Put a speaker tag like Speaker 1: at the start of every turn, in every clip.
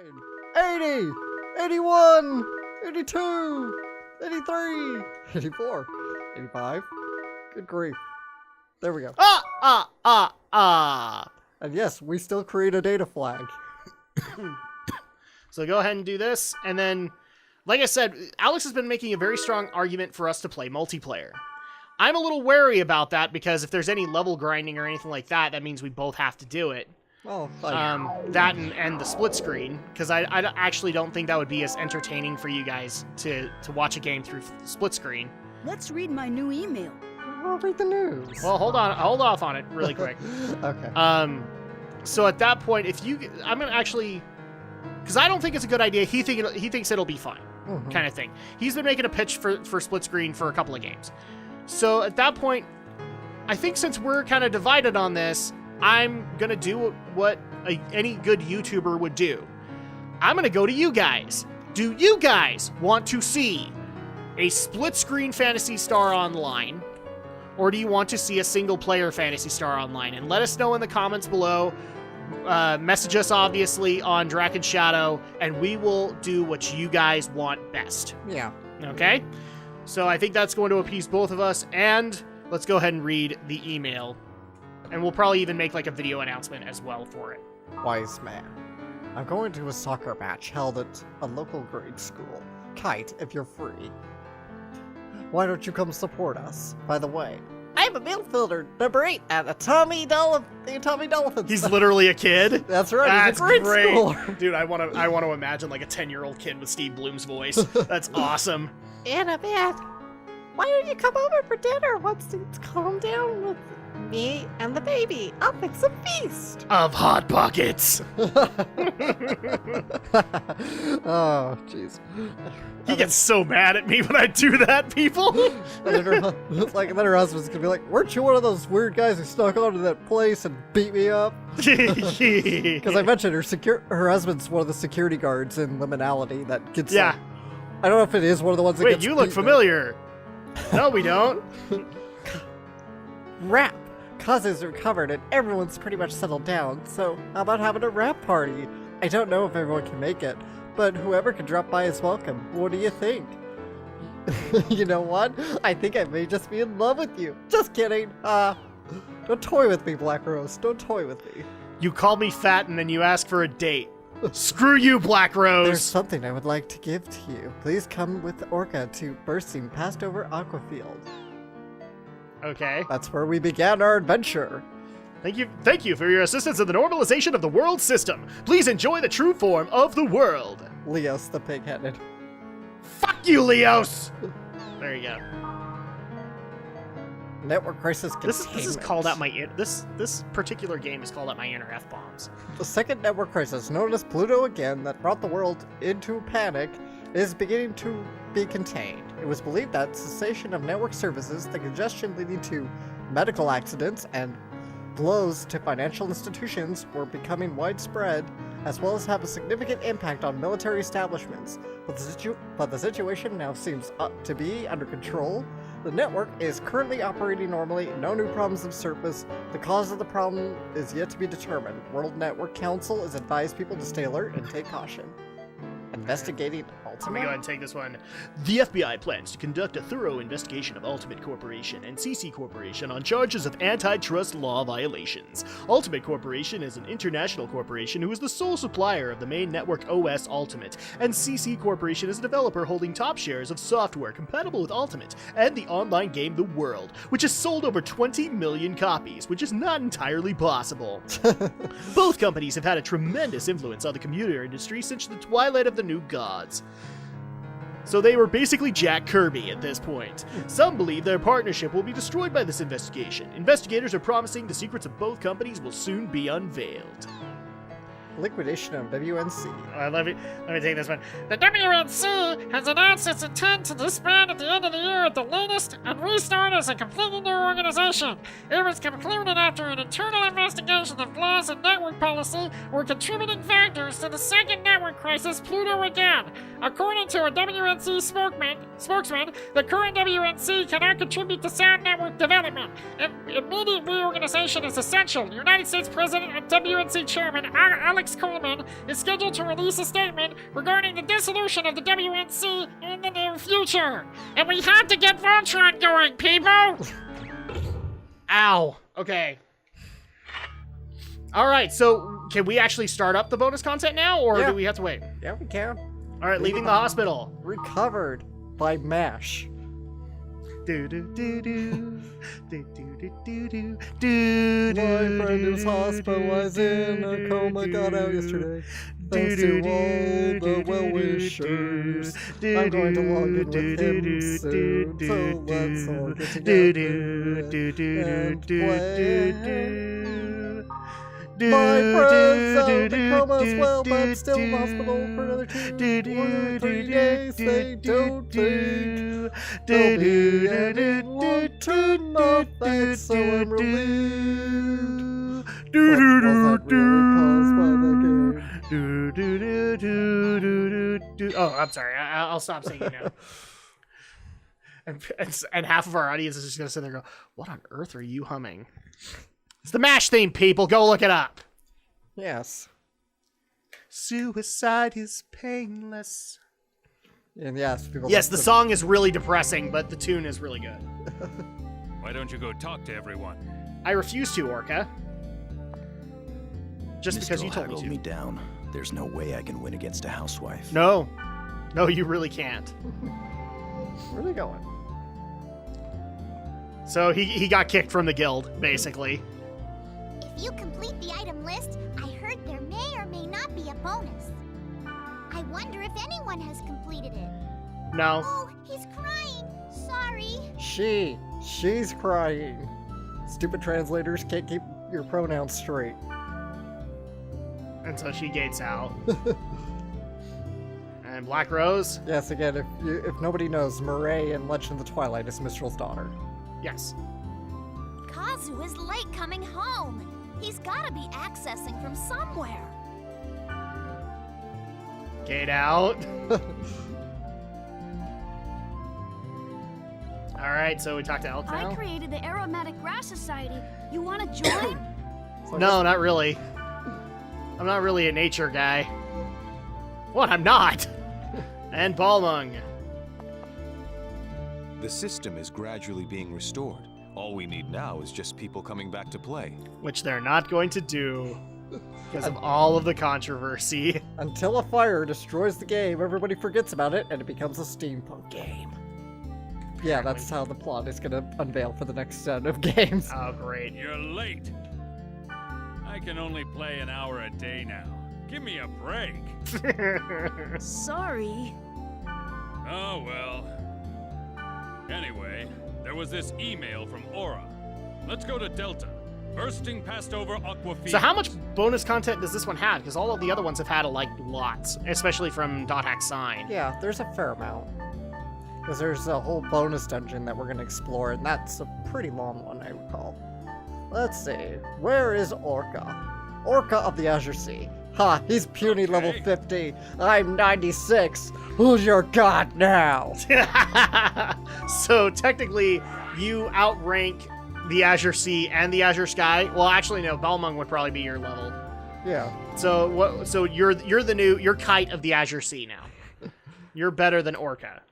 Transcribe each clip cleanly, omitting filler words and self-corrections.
Speaker 1: 80, 81, 82, 83, 84, 85. Good grief. There we go. And yes, we still create a data flag.
Speaker 2: So go ahead and do this, and then, like I said, Alex has been making a very strong argument for us to play multiplayer. I'm a little wary about that, because if there's any level grinding or anything like that, that means we both have to do it.
Speaker 1: Oh,
Speaker 2: That and the split screen, because I actually don't think that would be as entertaining for you guys to watch a game through split screen.
Speaker 3: Let's read my new email.
Speaker 1: I'll read the news.
Speaker 2: Well, hold off on it really quick.
Speaker 1: Okay.
Speaker 2: So at that point, I'm gonna actually, because I don't think it's a good idea. He thinks it'll be fine, kind of thing. He's been making a pitch for split screen for a couple of games. So at that point, I think since we're kind of divided on this, I'm gonna do what any good YouTuber would do. I'm gonna go to you guys. Do you guys want to see a split screen Phantasy Star Online? Or do you want to see a single-player Phantasy Star Online? And let us know in the comments below. Message us, obviously, on Drak and Shadow, and we will do what you guys want best.
Speaker 1: Yeah.
Speaker 2: Okay? So I think that's going to appease both of us, and let's go ahead and read the email. And we'll probably even make like a video announcement as well for it.
Speaker 1: Wise man. I'm going to a soccer match held at a local grade school. Kite, if you're free. Why don't you come support us? By the way, I'm a midfielder, number 8 at the Tommy Dolphins.
Speaker 2: He's literally a kid?
Speaker 1: That's right,
Speaker 2: That's
Speaker 1: he's a grade
Speaker 2: great.
Speaker 1: schooler.
Speaker 2: Dude, I want to imagine like a 10-year-old kid with Steve Bloom's voice. That's awesome.
Speaker 4: Annabeth, why don't you come over for dinner once it's calmed down with me and the baby? I'll fix a feast.
Speaker 2: Of Hot Pockets.
Speaker 1: Oh, jeez.
Speaker 2: He gets so mad at me when I do that, people.
Speaker 1: Then her husband's gonna be like, weren't you one of those weird guys who snuck onto that place and beat me up? Because I mentioned her husband's one of the security guards in Liminality that gets
Speaker 2: Yeah.
Speaker 1: I don't know if it is one of the ones that
Speaker 2: Wait,
Speaker 1: gets
Speaker 2: you look
Speaker 1: beaten up.
Speaker 2: familiar. No, we don't.
Speaker 1: Rap! Causes recovered and everyone's pretty much settled down, so how about having a rap party? I don't know if everyone can make it, but whoever can drop by is welcome. What do you think? You know what? I think I may just be in love with you. Just kidding. Don't toy with me, Black Rose. Don't toy with me.
Speaker 2: You call me fat and then you ask for a date. Screw you, Black Rose.
Speaker 1: There's something I would like to give to you. Please come with Orca to Bursting Past Over Aquafield.
Speaker 2: Okay.
Speaker 1: That's where we began our adventure.
Speaker 2: Thank you for your assistance in the normalization of the world system. Please enjoy the true form of the world.
Speaker 1: Leos the pig-headed.
Speaker 2: Fuck you, Leos. There you go.
Speaker 1: Network crisis containment.
Speaker 2: This is called out my this particular game is called out my inner F-bombs.
Speaker 1: The second network crisis, known as Pluto again, that brought the world into panic, is beginning to be contained. It was believed that cessation of network services, the congestion leading to medical accidents, and blows to financial institutions were becoming widespread, as well as have a significant impact on military establishments. But the situation now seems to be under control. The network is currently operating normally, no new problems have surfaced. The cause of the problem is yet to be determined. World Network Council has advised people to stay alert and take caution. Investigating
Speaker 2: Let me
Speaker 1: Ultima.
Speaker 2: go ahead and take this one. The FBI plans to conduct a thorough investigation of Ultimate Corporation and CC Corporation on charges of antitrust law violations. Ultimate Corporation is an international corporation who is the sole supplier of the main network OS Ultimate, and CC Corporation is a developer holding top shares of software compatible with Ultimate and the online game The World, which has sold over 20 million copies, which is not entirely possible. Both companies have had a tremendous influence on the computer industry since the twilight of the New Gods. So they were basically Jack Kirby at this point. Some believe their partnership will be destroyed by this investigation. Investigators are promising the secrets of both companies will soon be unveiled.
Speaker 1: Liquidation of WNC.
Speaker 2: Let me take this one.
Speaker 5: The WNC has announced its intent to disband at the end of the year at the latest and restart as a completely new organization. It was concluded after an internal investigation of flaws in network policy were contributing factors to the second network crisis, Pluto again. According to a WNC spokesman, the current WNC cannot contribute to sound network development. Immediate reorganization is essential. United States President and WNC Chairman Alex Coleman is scheduled to release a statement regarding the dissolution of the WNC in the near future. And we have to get Voltron going, people!
Speaker 2: Ow. Okay. All right, so can we actually start up the bonus content now, or
Speaker 1: Yeah.
Speaker 2: do we have to wait?
Speaker 1: Yeah, we can.
Speaker 2: All right, leaving the hospital.
Speaker 1: Recovered by MASH.
Speaker 2: Do do do do do do do do do.
Speaker 1: My friend who's hospitalized in a coma got out yesterday. Thanks to all the well-wishers. I'm going to log in with him soon, so let's all get together and play. My friend's out of the coma as well, but still in the hospital for another 2 or 3 days. They don't think there'll be any long-term effects, so I'm relieved. But was that really caused by the game?
Speaker 2: Oh, I'm sorry. I'll stop singing now. And half of our audience is just gonna sit there and go, "What on earth are you humming?" It's the MASH theme, people. Go look it up.
Speaker 1: Yes.
Speaker 2: Suicide is painless.
Speaker 1: And yes, people.
Speaker 2: Yes, the song is really depressing, but the tune is really good.
Speaker 6: Why don't you go talk to everyone?
Speaker 2: I refuse to, Orca. Just because you told me to.
Speaker 7: me down. There's no way I can win against a housewife.
Speaker 2: No. No, you really can't.
Speaker 1: Where are they going?
Speaker 2: So he got kicked from the guild, basically.
Speaker 8: If you complete the item list, I heard there may or may not be a bonus. I wonder if anyone has completed it.
Speaker 2: No.
Speaker 8: Oh, he's crying. Sorry.
Speaker 1: She's crying. Stupid translators can't keep your pronouns straight.
Speaker 2: And so she gates out. And Black Rose?
Speaker 1: Yes, again, if nobody knows, Murray in Legend of the Twilight is Mistral's daughter.
Speaker 2: Yes.
Speaker 8: Kazu is late coming home. He's gotta be accessing from somewhere.
Speaker 2: Gate out. Alright, so we talked to Elk now?
Speaker 3: I created the Aromatic Grass Society. You want to join?
Speaker 1: So
Speaker 2: No, not really. I'm not really a nature guy. What? I'm not! And Balmung.
Speaker 9: The system is gradually being restored. All we need now is just people coming back to play.
Speaker 2: Which they're not going to do. Because of all of the controversy.
Speaker 1: Until a fire destroys the game, everybody forgets about it, and it becomes a steampunk game. Yeah, that's how the plot is gonna unveil for the next set of games.
Speaker 2: Oh, great.
Speaker 6: You're late. I can only play an hour a day now. Give me a break.
Speaker 3: Sorry.
Speaker 6: Oh, well. Anyway, there was this email from Aura. Let's go to Delta. Bursting past over Aquafina.
Speaker 2: So how much bonus content does this one have? Because all of the other ones have had, like, lots. Especially from Dot Hack Sign.
Speaker 1: Yeah, there's a fair amount. Because there's a whole bonus dungeon that we're gonna explore, and that's a pretty long one, I recall. Let's see. Where is Orca? Orca of the Azure Sea. Ha, he's puny level
Speaker 6: Okay.
Speaker 1: 50. I'm 96. Who's your god now?
Speaker 2: So technically, you outrank the Azure Sea and the Azure Sky. Well, actually, no. Balmung would probably be your level.
Speaker 1: Yeah.
Speaker 2: So what? So you're Kite of the Azure Sea now. You're better than Orca.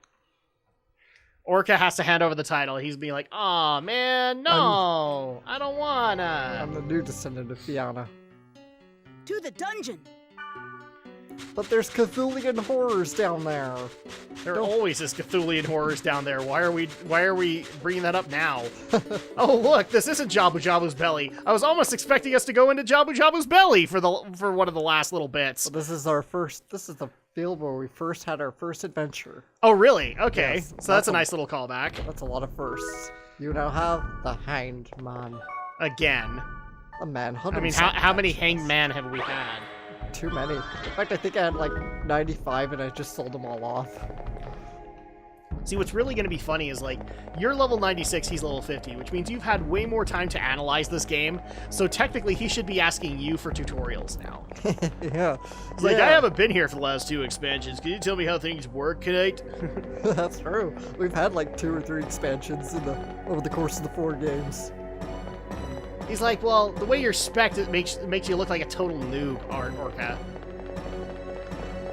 Speaker 2: Orca has to hand over the title. He's being like, "Aw, man, no, I don't wanna."
Speaker 1: I'm the new descendant of Fianna.
Speaker 3: To the dungeon.
Speaker 1: But there's Cthulhian horrors down there.
Speaker 2: There always is Cthulhian horrors down there. Why are we bringing that up now? Oh, look, this isn't Jabu Jabu's belly. I was almost expecting us to go into Jabu Jabu's belly for one of the last little bits.
Speaker 1: This is the field where we first had our first adventure.
Speaker 2: Oh, really? Okay.
Speaker 1: Yes,
Speaker 2: So that's a nice little callback.
Speaker 1: That's a lot of firsts. You now have the Hanged Man.
Speaker 2: Again.
Speaker 1: A manhunt.
Speaker 2: I mean, how many hanged men have we had?
Speaker 1: Too many. In fact, I think I had like 95 and I just sold them all off.
Speaker 2: See, what's really going to be funny is, like, you're level 96, he's level 50, which means you've had way more time to analyze this game, so technically he should be asking you for tutorials now.
Speaker 1: Yeah.
Speaker 2: It's like, I haven't been here for the last 2 expansions. Can you tell me how things work, Knight?
Speaker 1: That's true. We've had like 2 or 3 expansions over the course of the 4 games.
Speaker 2: He's like, well, the way you're spec'd, it makes you look like a total noob, Orca.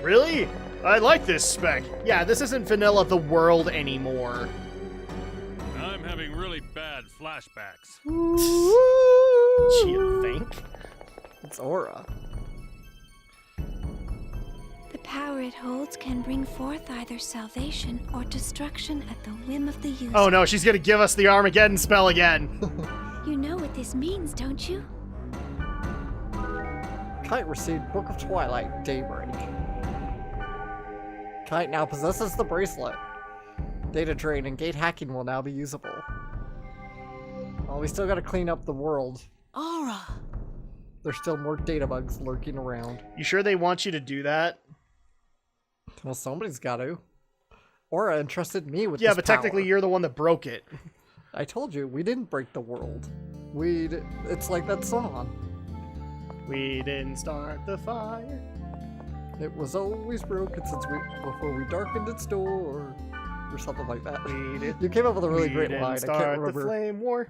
Speaker 2: Really? I like this spec. Yeah, this isn't vanilla the world anymore.
Speaker 6: I'm having really bad flashbacks.
Speaker 2: Do you think?
Speaker 1: It's Aura.
Speaker 10: The power it holds can bring forth either salvation or destruction at the whim of the user.
Speaker 2: Oh no, she's gonna give us the Armageddon spell again.
Speaker 10: You know what this means, don't you?
Speaker 1: Kite received Book of Twilight, Daybreak. Kite now possesses the bracelet. Data drain and gate hacking will now be usable. Well, we still gotta clean up the world.
Speaker 4: Aura.
Speaker 1: There's still more data bugs lurking around.
Speaker 2: You sure they want you to do that?
Speaker 1: Well, somebody's gotta. Aura entrusted me with
Speaker 2: Yeah,
Speaker 1: this
Speaker 2: but technically
Speaker 1: power.
Speaker 2: you're the one that broke it.
Speaker 1: I told you, we didn't break the world. It's like that song.
Speaker 2: We didn't start the fire.
Speaker 1: It was always broken before we darkened its door, or something like that. You came up with a really great line. I can't remember.
Speaker 2: The flame war.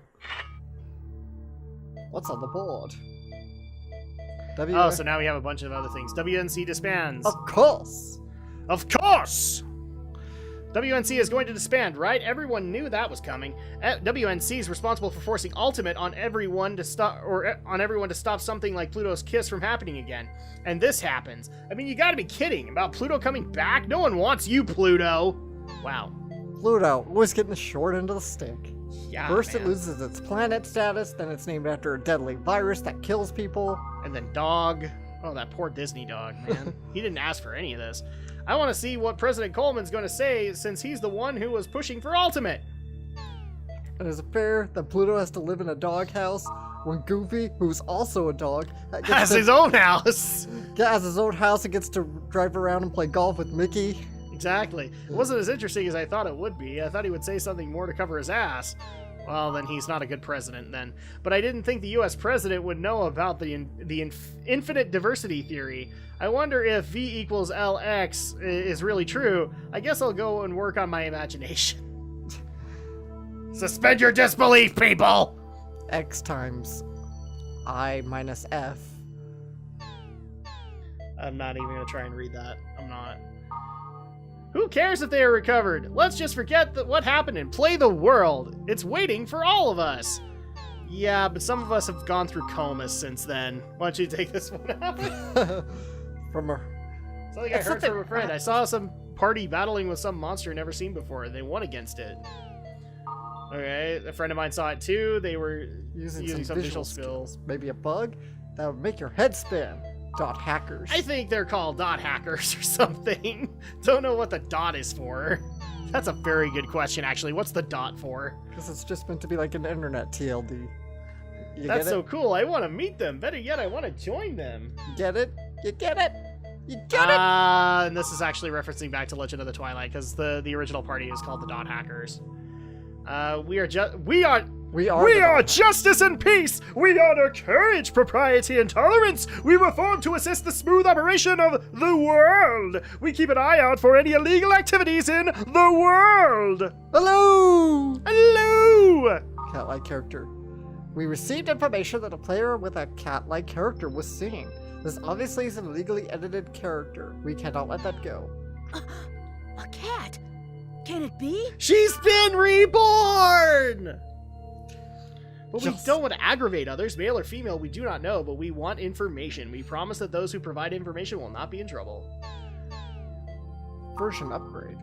Speaker 1: What's on the board?
Speaker 2: Oh, so now we have a bunch of other things. WNC disbands.
Speaker 1: Of course.
Speaker 2: Of course. WNC is going to disband, right? Everyone knew that was coming. WNC is responsible for forcing Ultimate on everyone to stop something like Pluto's kiss from happening again. And this happens. I mean, you gotta be kidding about Pluto coming back? No one wants you, Pluto. Wow.
Speaker 1: Pluto, always getting the short end of the stick.
Speaker 2: Yeah,
Speaker 1: First
Speaker 2: man.
Speaker 1: it loses its planet status, then it's named after a deadly virus that kills people.
Speaker 2: And then dog. Oh, that poor Disney dog, man. He didn't ask for any of this. I want to see what President Coleman's going to say since he's the one who was pushing for Ultimate.
Speaker 1: And is it fair that Pluto has to live in a doghouse when Goofy, who's also a dog,
Speaker 2: Has his own house.
Speaker 1: has his own house and gets to drive around and play golf with Mickey?
Speaker 2: Exactly. It wasn't as interesting as I thought it would be. I thought he would say something more to cover his ass. Well, then he's not a good president then. But I didn't think the U.S. president would know about the infinite diversity theory. I wonder if V equals LX is really true. I guess I'll go and work on my imagination. Suspend your disbelief, people!
Speaker 1: X times I minus F.
Speaker 2: I'm not even going to try and read that. I'm not. Who cares if they are recovered? Let's just forget what happened and play the world. It's waiting for all of us. Yeah, but some of us have gone through comas since then. Why don't you take this one out?
Speaker 1: From her.
Speaker 2: Something I heard from a friend. I saw some party battling with some monster never seen before, and they won against it. Okay, a friend of mine saw it too. They were using some visual skills.
Speaker 1: Maybe a bug that would make your head spin. Dot hackers.
Speaker 2: I think they're called dot hackers or something. Don't know what the dot is for. That's a very good question, actually. What's the dot for?
Speaker 1: Because it's just meant to be like an internet TLD.
Speaker 2: That's so cool. I want to meet them. Better yet, I want to join them.
Speaker 1: You get it? You get it? You get it?
Speaker 2: And this is actually referencing back to Legend of the Twilight, because the original party is called the Dot Hackers. We are justice and peace. We honor courage, propriety, and tolerance. We reform to assist the smooth operation of the world. We keep an eye out for any illegal activities in the world.
Speaker 1: Hello!
Speaker 2: Hello!
Speaker 1: Cat-like character. We received information that a player with a cat-like character was seen. This obviously is an illegally edited character. We cannot let that go.
Speaker 4: A cat? Can it be?
Speaker 2: She's been reborn! But we
Speaker 1: Just-
Speaker 2: don't want to aggravate others, male or female, we do not know, but we want information. We promise that those who provide information will not be in trouble.
Speaker 1: Version upgrade.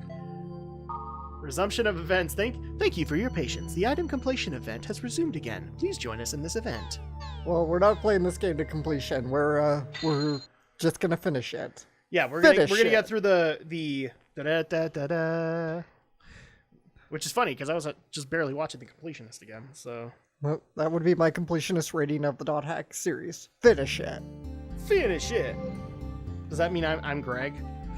Speaker 2: Resumption of events. Thank you for your patience. The item completion event has resumed again. Please join us in this event.
Speaker 1: Well, we're not playing this game to completion. We're just gonna finish it.
Speaker 2: Yeah, we're gonna
Speaker 1: Finish
Speaker 2: get
Speaker 1: it.
Speaker 2: through the da-da-da-da-da. Which is funny, because I was just barely watching the completionist again, so...
Speaker 1: Well, that would be my completionist rating of the Dot Hack series. Finish it.
Speaker 2: Finish it! Does that mean I'm Greg?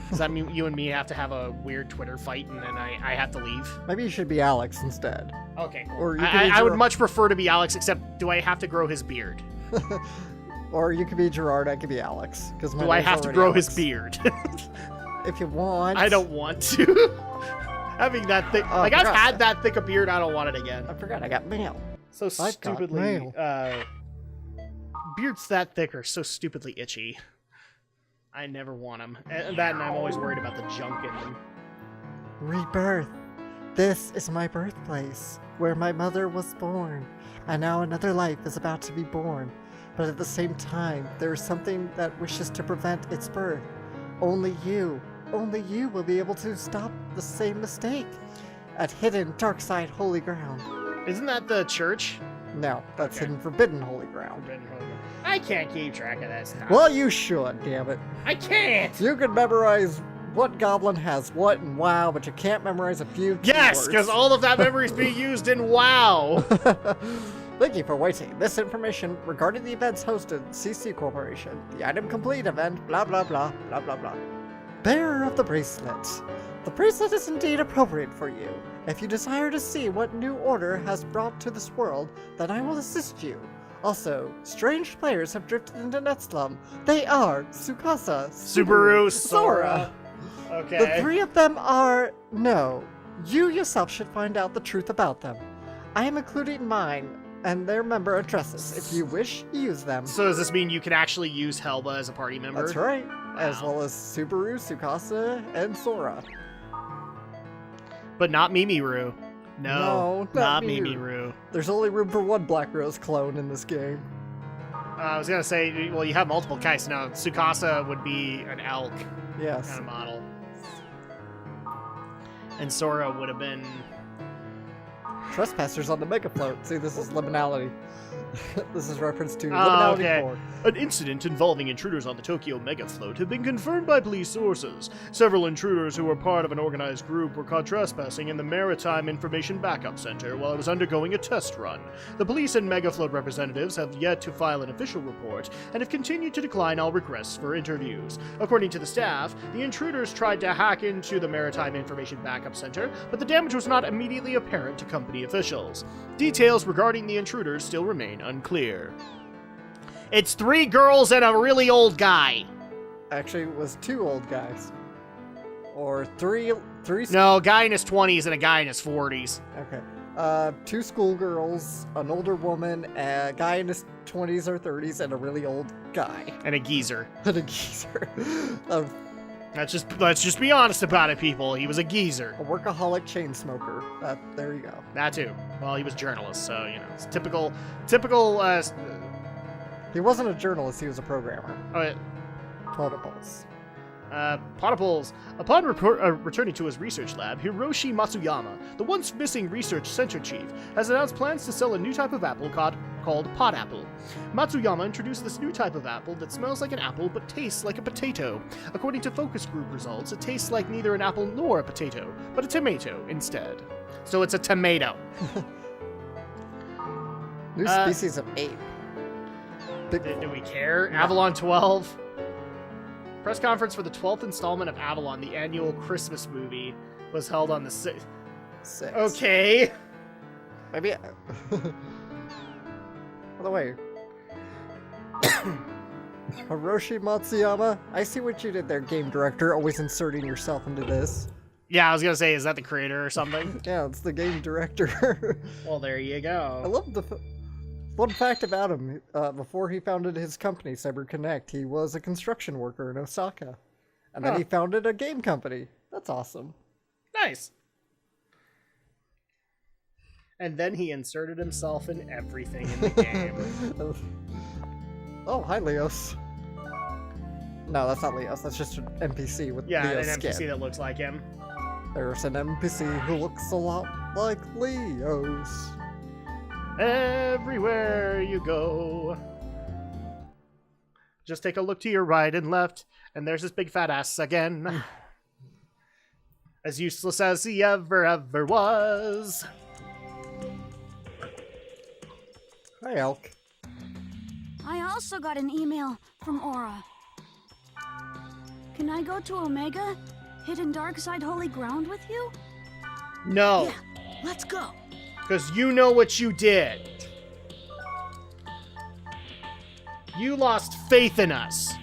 Speaker 2: Does that mean you and me have to have a weird Twitter fight and then I have to leave?
Speaker 1: Maybe you should be Alex instead.
Speaker 2: Okay, cool.
Speaker 1: Or you could be
Speaker 2: I would much prefer to be Alex, except do I have to grow his beard?
Speaker 1: Or you could be Gerard, I could be Alex.
Speaker 2: Do I have to grow his beard?
Speaker 1: If you want.
Speaker 2: I don't want to. Having that thick...
Speaker 1: Oh,
Speaker 2: I've had that thick a beard, I don't want it again.
Speaker 1: I forgot I got mail.
Speaker 2: So stupidly...
Speaker 1: mail.
Speaker 2: Beards that thick are so stupidly itchy. I never want them. And I'm always worried about the junk in them.
Speaker 1: Rebirth. This is my birthplace, where my mother was born. And now another life is about to be born. But at the same time, there is something that wishes to prevent its birth. Only you will be able to stop the same mistake. At hidden dark side holy ground.
Speaker 2: Isn't that the church?
Speaker 1: No, that's hidden forbidden holy ground.
Speaker 2: I can't keep track of that stuff.
Speaker 1: Well, you should, damn it.
Speaker 2: I can't!
Speaker 1: You can memorize what goblin has what and WoW, but you can't memorize a few
Speaker 2: Yes,
Speaker 1: keywords.
Speaker 2: because all of that memory is being used in WoW!
Speaker 1: Thank you for waiting. This information regarding the events hosted CC Corporation, the item complete event, blah blah blah, blah blah blah. Bearer of the bracelet. The bracelet is indeed appropriate for you. If you desire to see what new order has brought to this world, then I will assist you. Also, strange players have drifted into Netslum. They are Tsukasa,
Speaker 2: Subaru, Sora. Okay.
Speaker 1: The three of them are... No. You yourself should find out the truth about them. I am including mine and their member addresses. If you wish, use them.
Speaker 2: So does this mean you can actually use Helba as a party member?
Speaker 1: That's right.
Speaker 2: Wow.
Speaker 1: As well as Subaru, Tsukasa, and Sora.
Speaker 2: But not Mimiru. No, not
Speaker 1: Mimiru.
Speaker 2: Mimiru.
Speaker 1: There's only room for one Black Rose clone in this game.
Speaker 2: I was gonna say, well, you have multiple kinds. Now, Tsukasa would be an elk
Speaker 1: Yes.
Speaker 2: kind of model. And Sora would have been...
Speaker 1: Trespassers on the Mega Float. See, this is liminality. This is reference to
Speaker 2: Oh,
Speaker 1: liminality
Speaker 2: okay.
Speaker 1: 4.
Speaker 2: An incident involving intruders on the Tokyo Megafloat have been confirmed by police sources. Several intruders who were part of an organized group were caught trespassing in the Maritime Information Backup Center while it was undergoing a test run. The police and Megafloat representatives have yet to file an official report and have continued to decline all requests for interviews. According to the staff, the intruders tried to hack into the Maritime Information Backup Center, but the damage was not immediately apparent to company officials. Details regarding the intruders still remain unclear. It's 3 girls and a really old guy.
Speaker 1: Actually, it was 2 old guys. Or three.
Speaker 2: No, a guy in his 20s and a guy in his 40s.
Speaker 1: Okay. 2 schoolgirls, an older woman, a guy in his 20s or 30s, and a really old guy.
Speaker 2: And a geezer.
Speaker 1: And a geezer.
Speaker 2: Let's just be honest about it, people. He was a geezer.
Speaker 1: A workaholic chain smoker. There you go.
Speaker 2: That too. Well, he was a journalist, so, you know, it's typical,
Speaker 1: He wasn't a journalist, he was a programmer.
Speaker 2: Potables. Potables. Upon returning to his research lab, Hiroshi Matsuyama, the once missing research center chief, has announced plans to sell a new type of apple called pot apple. Matsuyama introduced this new type of apple that smells like an apple but tastes like a potato. According to focus group results, it tastes like neither an apple nor a potato, but a tomato instead. So it's a tomato.
Speaker 1: New species of ape.
Speaker 2: Do we care? Avalon 12. Press conference for the 12th installment of Avalon, the annual Christmas movie, was held on the 6th. Okay.
Speaker 1: Maybe. By the way, Hiroshi Matsuyama, I see what you did there, game director, always inserting yourself into this.
Speaker 2: Yeah, I was gonna say, is that the creator or something?
Speaker 1: Yeah, it's the game director.
Speaker 2: Well, there you go.
Speaker 1: I love the fun fact about him. Before he founded his company, CyberConnect, he was a construction worker in Osaka. And then he founded a game company. That's awesome.
Speaker 2: Nice. And then he inserted himself in everything in the game.
Speaker 1: Oh, hi, Leos. No, that's not Leos. That's just an NPC with Leo's
Speaker 2: an
Speaker 1: skin.
Speaker 2: NPC that looks like him.
Speaker 1: There's an NPC who looks a lot like Leos.
Speaker 2: Everywhere you go. Just take a look to your right and left, and there's this big fat ass again. As useless as he ever was.
Speaker 1: Hi, Elk.
Speaker 3: I also got an email from Aura. Can I go to Omega? Hidden dark side holy ground with you?
Speaker 2: No.
Speaker 3: Yeah, let's go.
Speaker 2: Because you know what you did. You lost faith in us.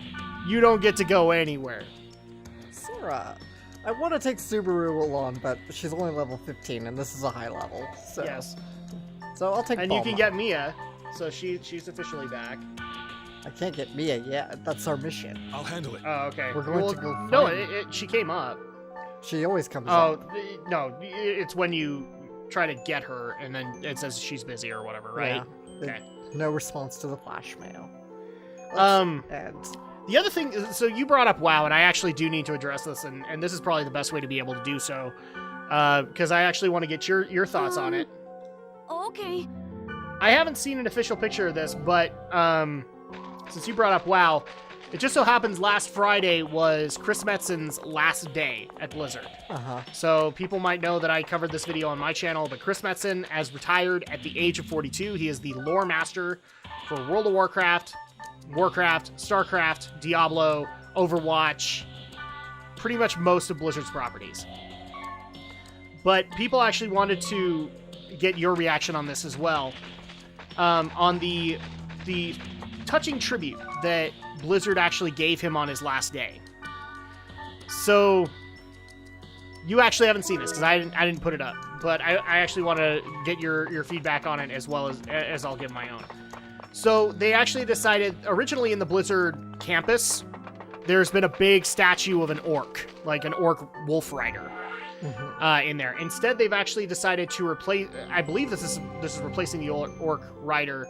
Speaker 2: You don't get to go anywhere.
Speaker 1: Sarah, I want to take Subaru along, but she's only level 15, and this is a high level. So.
Speaker 2: Yes.
Speaker 1: So I'll take
Speaker 2: And
Speaker 1: Bulma.
Speaker 2: you can get Mia, so she's officially back.
Speaker 1: I can't get Mia yet. That's our mission.
Speaker 9: I'll handle it.
Speaker 2: Oh, okay.
Speaker 1: We're going to go
Speaker 2: No,
Speaker 1: find-
Speaker 2: she came up.
Speaker 1: She always comes
Speaker 2: Oh,
Speaker 1: up.
Speaker 2: no, it's when you try to get her, and then it says she's busy or whatever, right?
Speaker 1: Yeah.
Speaker 2: Okay.
Speaker 1: No response to the flash mail.
Speaker 2: And
Speaker 1: And
Speaker 2: the other thing, so you brought up WoW, and I actually do need to address this, and this is probably the best way to be able to do so, because I actually want to get your thoughts on it.
Speaker 3: Okay.
Speaker 2: I haven't seen an official picture of this, but since you brought up WoW, it just so happens last Friday was Chris Metzen's last day at Blizzard. So people might know that I covered this video on my channel, but Chris Metzen has retired at the age of 42. He is the lore master for World of Warcraft, StarCraft, Diablo, Overwatch, pretty much most of Blizzard's properties. But people actually wanted to get your reaction on this as well. On the touching tribute that Blizzard actually gave him on his last day. So you actually haven't seen this because I didn't put it up, but I actually want to get your feedback on it as well as I'll give my own. So they actually decided, originally in the Blizzard campus, there's been a big statue of an orc, like an orc wolf rider, in there. Instead, they've actually decided to replace, I believe this is replacing the orc rider.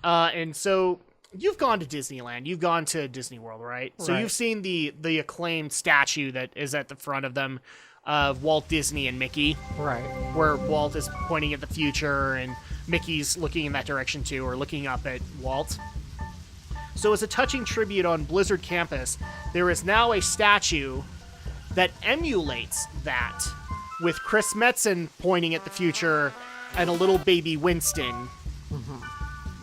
Speaker 2: And so you've gone to Disneyland, you've gone to Disney World, right? So you've seen the acclaimed statue that is at the front of them of Walt Disney and Mickey.
Speaker 1: right.
Speaker 2: Where Walt is pointing at the future and Mickey's looking in that direction too, or looking up at Walt. So as a touching tribute on Blizzard campus, there is now a statue that emulates that, with Chris Metzen pointing at the future and a little baby Winston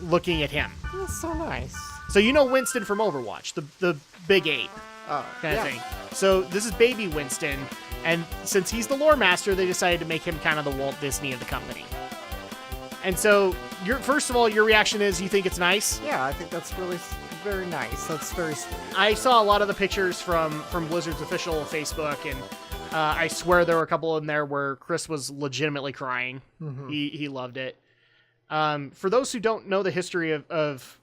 Speaker 2: looking at him.
Speaker 1: That's so nice.
Speaker 2: So you know Winston from Overwatch, the big ape
Speaker 1: Oh,
Speaker 2: kind of thing. So this is baby Winston, and since he's the lore master, they decided to make him kind of the Walt Disney of the company. And so, first of all, your reaction is you think it's nice?
Speaker 1: Yeah, I think that's really very nice. That's very sweet.
Speaker 2: I saw a lot of the pictures from Blizzard's official Facebook, and I swear there were a couple in there where Chris was legitimately crying. He loved it. For those who don't know the history of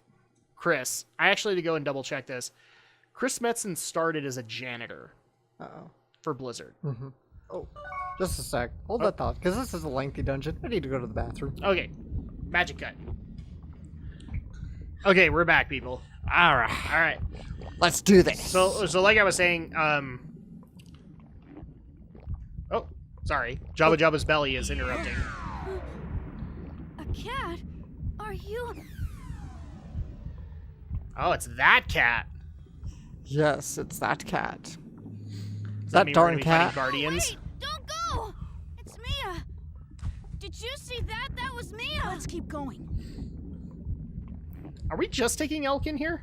Speaker 2: Chris, I actually had to go and double check this. Chris Metzen started as a janitor for Blizzard.
Speaker 1: Oh, just a sec. Hold that thought, because this is a lengthy dungeon. I need to go to the bathroom.
Speaker 2: Okay, magic cut. Okay, we're back, people.
Speaker 1: All right. Let's do this.
Speaker 2: So like I was saying, oh, sorry. Jabba Jabba's belly is interrupting.
Speaker 3: A cat? Are you?
Speaker 2: Oh, it's that cat.
Speaker 1: Yes, it's that cat.
Speaker 2: Does
Speaker 1: That
Speaker 2: mean we're
Speaker 1: darn
Speaker 2: gonna be fighting
Speaker 1: cat.
Speaker 2: Guardians?
Speaker 3: Wait, don't go! It's Mia! Did you see that? That was Mia! Let's keep going.
Speaker 2: Are we just taking Elk in here?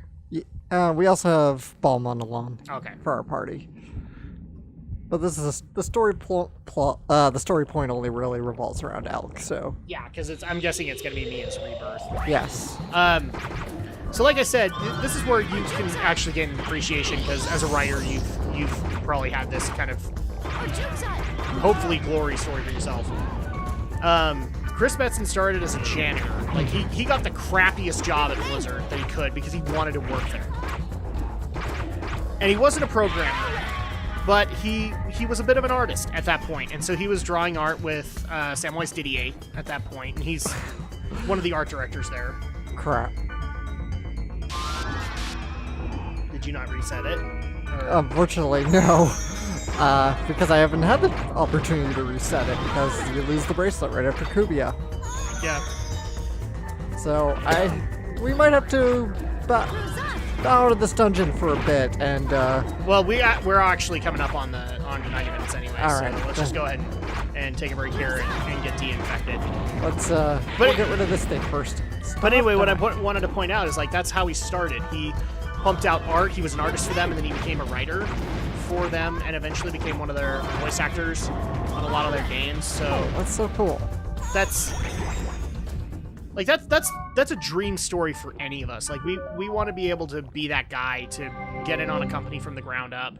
Speaker 1: We also have Balmon along
Speaker 2: Okay.
Speaker 1: for our party. But this is the story the story point only really revolves around Elk, so
Speaker 2: Yeah, because I'm guessing it's gonna be Mia's rebirth.
Speaker 1: yes.
Speaker 2: So like I said, this is where you can actually get an appreciation, because as a writer, you've probably had this kind of hopefully glory story for yourself. Chris Metzen started as a janitor. Like he got the crappiest job at Blizzard that he could because he wanted to work there. And he wasn't a programmer, but he was a bit of an artist at that point, and so he was drawing art with Samwise Didier at that point, and he's one of the art directors there.
Speaker 1: Crap.
Speaker 2: Did you not reset it? Or-
Speaker 1: Unfortunately, no. Because I haven't had the opportunity to reset it, because you lose the bracelet right after Kubia.
Speaker 2: Yeah.
Speaker 1: So we might have to bow out of this dungeon for a bit, and
Speaker 2: Well, we're actually coming up on 90 minutes anyway,
Speaker 1: All
Speaker 2: so
Speaker 1: right.
Speaker 2: let's just go ahead and take a break here and get de-infected.
Speaker 1: let's we'll get rid of this thing first.
Speaker 2: But anyway, what I wanted to point out is, like, that's how he started. He pumped out art. He was an artist for them, and then he became a writer. for them and eventually became one of their voice actors on a lot of their games. So
Speaker 1: That's so cool.
Speaker 2: that's like that's a dream story for any of us. Like we want to be able to be that guy to get in on a company from the ground up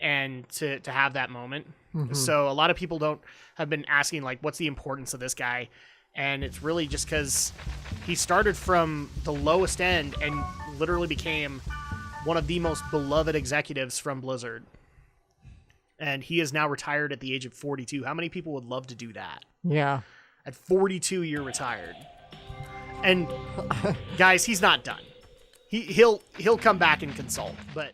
Speaker 2: and to have that moment. So a lot of people have been asking like, what's the importance of this guy? And it's really just because he started from the lowest end and literally became one of the most beloved executives from Blizzard. And he is now retired at the age of 42. How many people would love to do that?
Speaker 1: Yeah.
Speaker 2: At 42, you're retired. And guys, he's not done. He'll come back and consult, but